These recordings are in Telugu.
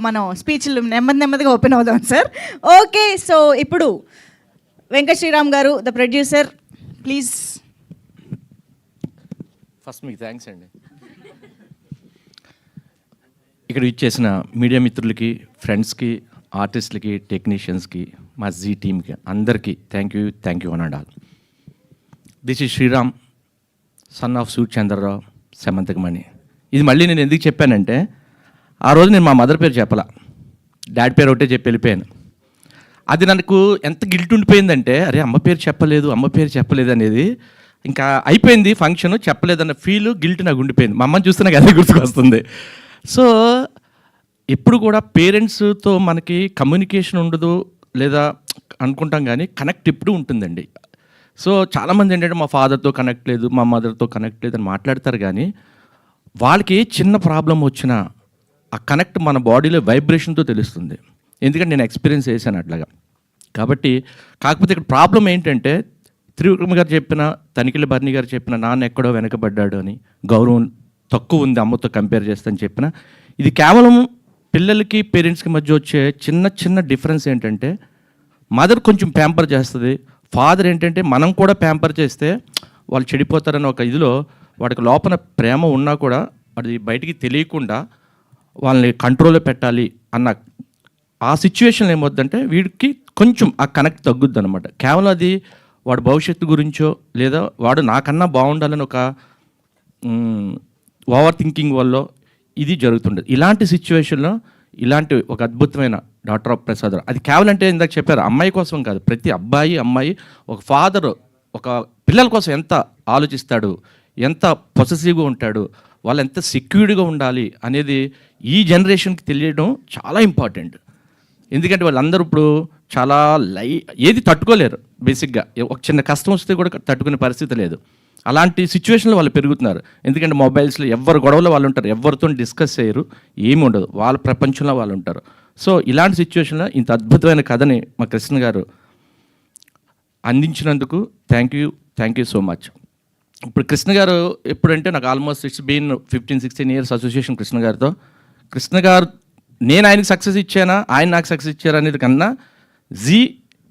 మనం స్పీచ్లు నెమ్మదిగా ఓపెన్ అవుదాం సార్. ఓకే, సో ఇప్పుడు వెంకట్ శ్రీరామ్ గారు, ద ప్రొడ్యూసర్, ప్లీజ్. ఫస్ట్ మీకు థ్యాంక్స్ అండి. ఇక్కడ ఇచ్చేసిన మీడియా మిత్రులకి, ఫ్రెండ్స్కి, ఆర్టిస్టులకి, టెక్నీషియన్స్కి, మా జీ టీమ్కి అందరికీ thank you and all. This is Sriram, son of సూట్ చంద్రరావు, సెమంతకమణి. ఇది మళ్ళీ నేను ఎందుకు చెప్పానంటే, ఆ రోజు నేను మా మదర్ పేరు చెప్పాల, డాడీ పేరు ఒకటే చెప్పి వెళ్ళిపోయాను. అది నాకు ఎంత గిల్ట్ ఉండిపోయిందంటే, అరే అమ్మ పేరు చెప్పలేదు అనేది. ఇంకా అయిపోయింది ఫంక్షన్, చెప్పలేదన్న ఫీల్, గిల్ట్ నాకు ఉండిపోయింది. మా అమ్మని చూస్తే నాకు అదే గుర్తుకొస్తుంది. సో ఎప్పుడు కూడా పేరెంట్స్తో మనకి కమ్యూనికేషన్ ఉండదు లేదా అనుకుంటాం, కానీ కనెక్ట్ ఎప్పుడు ఉంటుందండి. సో చాలామంది ఏంటంటే మా ఫాదర్తో కనెక్ట్ లేదు, మా మదర్తో కనెక్ట్ లేదు అని మాట్లాడతారు, కానీ వాళ్ళకి చిన్న ప్రాబ్లం వచ్చినా ఆ కనెక్ట్ మన బాడీలో వైబ్రేషన్తో తెలుస్తుంది. ఎందుకంటే నేను ఎక్స్పీరియన్స్ చేశాను అట్లాగా. కాబట్టి కాకపోతే ఇక్కడ ప్రాబ్లం ఏంటంటే, త్రివిక్రమ్ గారు చెప్పిన, తనిఖీల భరణి గారు చెప్పిన నాన్న ఎక్కడో వెనకబడ్డాడు అని, గౌరవం తక్కువ ఉంది అమ్మతో కంపేర్ చేస్తాను చెప్పిన, ఇది కేవలం పిల్లలకి పేరెంట్స్కి మధ్య వచ్చే చిన్న డిఫరెన్స్ ఏంటంటే, మదర్ కొంచెం ప్యాంపర్ చేస్తుంది, ఫాదర్ ఏంటంటే మనం కూడా ప్యాంపర్ చేస్తే వాళ్ళు చెడిపోతారని ఒక ఇదిలో వాడికి లోపల ప్రేమ ఉన్నా కూడా అది బయటికి తెలియకుండా వాళ్ళని కంట్రోల్లో పెట్టాలి అన్న ఆ సిచ్యువేషన్ ఏమవుద్దంటే వీడికి కొంచెం ఆ కనెక్ట్ తగ్గుద్ది అనమాట. కేవలం అది వాడు భవిష్యత్తు గురించో లేదా వాడు నాకన్నా బాగుండాలని ఒక ఓవర్ థింకింగ్ వల్ల ఇది జరుగుతుండదు. ఇలాంటి సిచ్యువేషన్లో ఇలాంటి ఒక అద్భుతమైన డాటర్ ఆఫ్ ప్రసాద్, అది కేవలం అంటే ఇందాక చెప్పారు అమ్మాయి కోసం కాదు, ప్రతి అబ్బాయి అమ్మాయి ఒక ఫాదర్ ఒక పిల్లల కోసం ఎంత ఆలోచిస్తాడు, ఎంత పొసెసివ్గా ఉంటాడు, వాళ్ళు ఎంత సెక్యూర్డ్గా ఉండాలి అనేది ఈ జనరేషన్కి తెలియడం చాలా ఇంపార్టెంట్. ఎందుకంటే వాళ్ళందరూ ఇప్పుడు చాలా ఏది తట్టుకోలేరు. బేసిక్గా ఒక చిన్న కష్టం వస్తే కూడా తట్టుకునే పరిస్థితి లేదు. అలాంటి సిచ్యువేషన్లో వాళ్ళు పెరుగుతున్నారు. ఎందుకంటే మొబైల్స్లో ఎవరు గొడవలో వాళ్ళు ఉంటారు, ఎవరితో డిస్కస్ చేయరు, ఏమి ఉండదు, వాళ్ళ ప్రపంచంలో వాళ్ళు ఉంటారు. సో ఇలాంటి సిచ్యువేషన్లో ఇంత అద్భుతమైన కథని మా కృష్ణ గారు అందించినందుకు థ్యాంక్ యూ సో మచ్. ఇప్పుడు కృష్ణ గారు ఎప్పుడంటే నాకు almost it's been 15-16 years association Krishna గారితో. కృష్ణ గారు నేను ఆయనకి సక్సెస్ ఇచ్చానా, ఆయన నాకు సక్సెస్ ఇచ్చారా అనేది కన్నా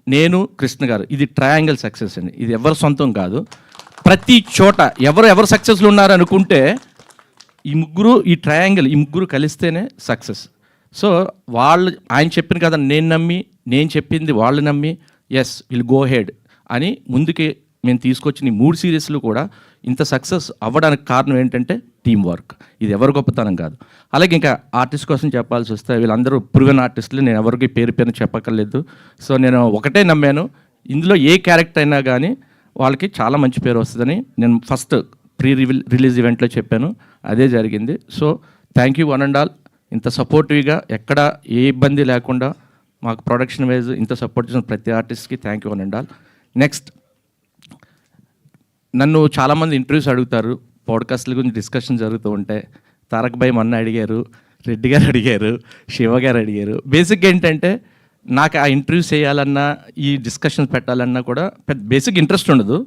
నేను కృష్ణ గారు ఇది ట్రయాంగిల్ సక్సెస్ అండి. ఇది ఎవరి సొంతం కాదు. ప్రతి చోట ఎవరు సక్సెస్లు ఉన్నారు అనుకుంటే ఈ ముగ్గురు కలిస్తేనే సక్సెస్. సో ఆయన చెప్పిన కదా నేను నమ్మి, నేను చెప్పింది వాళ్ళు నమ్మి ఎస్ విల్ గో హెడ్ అని ముందుకి మేము తీసుకొచ్చిన ఈ 3 సిరీస్లు కూడా ఇంత సక్సెస్ అవ్వడానికి కారణం ఏంటంటే టీం వర్క్. ఇది ఎవరి గొప్పతనం కాదు. అలాగే ఇంకా ఆర్టిస్ట్ కోసం చెప్పాల్సి వస్తే వీళ్ళందరూ ప్రూవెన్ ఆర్టిస్టులు, నేను ఎవరికి పేరు చెప్పక్కర్లేదు. సో నేను ఒకటే నమ్మాను, ఇందులో ఏ క్యారెక్టర్ అయినా కానీ వాళ్ళకి చాలా మంచి పేరు వస్తుందని నేను ఫస్ట్ రిలీజ్ ఈవెంట్లో చెప్పాను, అదే జరిగింది. So thank you one and all. ఇంత సపోర్టివ్గా ఎక్కడ ఏ ఇబ్బంది లేకుండా మాకు ప్రొడక్షన్ వైజ్ ఇంత సపోర్ట్ చేసిన ప్రతి ఆర్టిస్ట్కి thank you one and all. Next, నన్ను చాలామంది ఇంటర్వ్యూస్ అడుగుతారు, పాడ్కాస్ట్ల గురించి డిస్కషన్ జరుగుతూ ఉంటాయి. తారక్ భాయ్ మొన్న అడిగారు, రెడ్డి గారు అడిగారు, శివ గారు అడిగారు. బేసిక్గా ఏంటంటే నాకు ఆ ఇంటర్వ్యూస్ చేయాలన్నా ఈ డిస్కషన్స్ పెట్టాలన్నా కూడా పెద్ద బేసిక్ ఇంట్రెస్ట్ ఉండదు.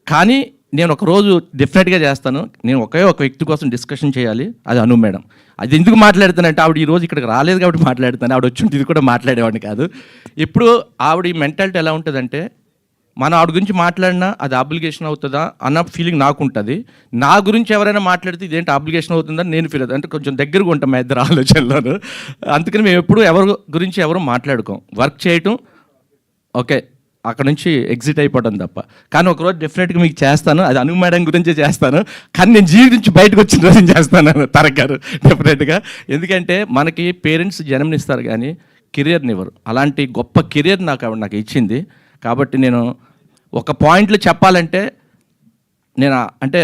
కానీ నేను ఒకరోజు డెఫినెట్గా చేస్తాను. నేను ఒక వ్యక్తి కోసం డిస్కషన్ చేయాలి, అది అను మేడం. అది ఎందుకు మాట్లాడుతానంటే ఆవిడ ఈరోజు ఇక్కడికి రాలేదు కాబట్టి మాట్లాడుతాను. ఆవిడ వచ్చి ఇది కూడా మాట్లాడేవాడిని కాదు. ఇప్పుడు ఆవిడ మెంటాలిటీ ఎలా ఉంటుందంటే, మనం ఆవిడ గురించి మాట్లాడినా అది అబ్లిగేషన్ అవుతుందా అన్న ఫీలింగ్ నాకు ఉంటుంది. నా గురించి ఎవరైనా మాట్లాడితే ఇదేంటి అబ్లిగేషన్ అవుతుందని నేను ఫీల్ అవుతాను. అంటే కొంచెం దగ్గరగా ఉంటాం మా ఇద్దరు ఆలోచనలోను. అందుకని మేము ఎప్పుడు ఎవరి గురించి ఎవరు మాట్లాడుకోం. వర్క్ చేయటం ఓకే, అక్కడ నుంచి ఎగ్జిట్ అయిపోవడం తప్ప. కానీ ఒకరోజు డెఫినెట్గా మీకు చేస్తాను, అది అను మేడం గురించే చేస్తాను. కానీ నేను జీవి నుంచి బయటకు వచ్చిన రోజు చేస్తాను తారక్ గారు డెఫినెట్గా. ఎందుకంటే మనకి పేరెంట్స్ జన్మనిస్తారు కానీ కెరియర్ని ఇవ్వరు. అలాంటి గొప్ప కెరియర్ నాకు ఇచ్చింది. కాబట్టి నేను ఒక పాయింట్లో చెప్పాలంటే నేను అంటే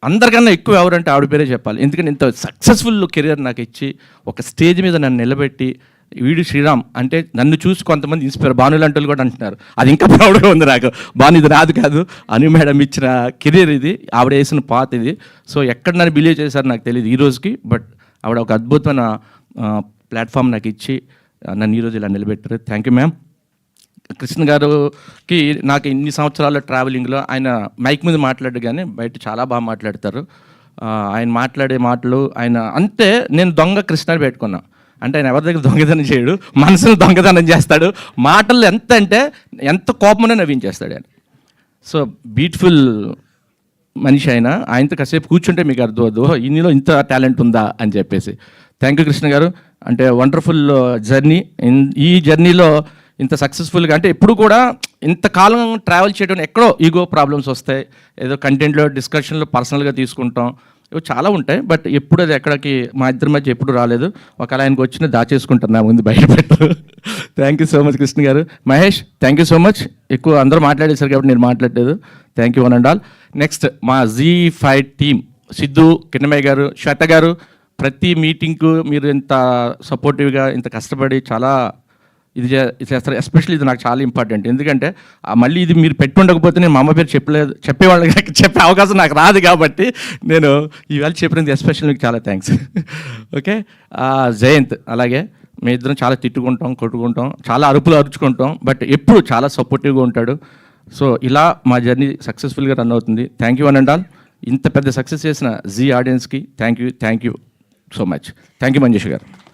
అందరికన్నా ఎక్కువ ఎవరంటే ఆవిడ పేరే చెప్పాలి. ఎందుకంటే ఇంత సక్సెస్ఫుల్ కెరియర్ నాకు ఇచ్చి ఒక స్టేజ్ మీద నన్ను నిలబెట్టి వీడు శ్రీరామ్ అంటే నన్ను చూసి కొంతమంది ఇన్స్పైర్, భానులు అంటూ కూడా అంటున్నారు. అది ఇంకా ప్రౌడ్గా ఉంది నాకు. భాను ఇది రాదు కాదు, అను మేడం ఇచ్చిన కెరీర్ ఇది, ఆవిడ వేసిన పాత ఇది. సో ఎక్కడ నన్ను బిలీవ్ చేశారు నాకు తెలియదు ఈ రోజుకి. బట్ ఆవిడ ఒక అద్భుతమైన ప్లాట్ఫామ్ నాకు ఇచ్చి నన్ను ఈరోజు ఇలా నిలబెట్టారు. Thank you ma'am. కృష్ణ గారికి నాకు ఇన్ని సంవత్సరాల ట్రావెలింగ్లో ఆయన మైక్ మీద మాట్లాడు కానీ బయట చాలా బాగా మాట్లాడతారు. ఆయన మాట్లాడే మాటలు ఆయన అంటే నేను దొంగ కృష్ణ పెట్టుకున్నా. అంటే ఆయన ఎవరి దగ్గర దొంగతనం చేయడు, మనసును దొంగతనం చేస్తాడు. మాటలు ఎంత కోపమనే నవ్వించేస్తాడు ఆయన. సో బ్యూటిఫుల్ మనిషి ఆయనతో కాసేపు కూర్చుంటే మీకు అర్థం అవుతుంది, ఇన్నిలో ఇంత టాలెంట్ ఉందా అని చెప్పేసి. థ్యాంక్ యూ కృష్ణ గారు. అంటే వండర్ఫుల్ జర్నీ. ఈ జర్నీలో ఇంత సక్సెస్ఫుల్గా అంటే ఎప్పుడు కూడా ఇంతకాలం ట్రావెల్ చేయడం ఎక్కడో ఈగో ప్రాబ్లమ్స్ వస్తాయి, ఏదో కంటెంట్లో డిస్కషన్లో పర్సనల్గా తీసుకుంటాం, ఇవి చాలా ఉంటాయి. బట్ ఎప్పుడు అది ఎక్కడికి మా ఇద్దరి మధ్య ఎప్పుడు రాలేదు. ఒకవేళ ఆయనకు వచ్చిన దాచేసుకుంటారు, నా ముందు బయటపెట్టరు. Thank you so much Krishna గారు. Mahesh thank you so much. ఎక్కువ అందరూ మాట్లాడేశారు కాబట్టి నేను మాట్లాడలేదు. Thank you one and all. Next మా ZEE5 టీమ్, సిద్ధు, కిన్నమయ్య గారు, శ్వేత గారు, ప్రతి మీటింగ్కు మీరు ఇంత సపోర్టివ్గా ఇంత కష్టపడి చాలా ఇది చేస్తారు. ఎస్పెషల్లీ ఇది నాకు చాలా ఇంపార్టెంట్. ఎందుకంటే మళ్ళీ ఇది మీరు పెట్టుండకపోతే నేను మా అమ్మ పేరు చెప్పేవాళ్ళకి చెప్పే అవకాశం నాకు రాదు. కాబట్టి నేను ఈవేళ చెప్పినందుకు ఎస్పెషల్ మీకు చాలా థ్యాంక్స్. ఓకే. జయంత్ అలాగే మీ ఇద్దరం చాలా తిట్టుకుంటాం, కొట్టుకుంటాం, చాలా అరుచుకుంటాం, బట్ ఎప్పుడు చాలా సపోర్టివ్గా ఉంటాడు. సో ఇలా మా జర్నీ సక్సెస్ఫుల్గా రన్ అవుతుంది. Thank you one and all. ఇంత పెద్ద సక్సెస్ చేసిన జీ ఆడియన్స్కి thank you so much. Thank you Manjesh గారు.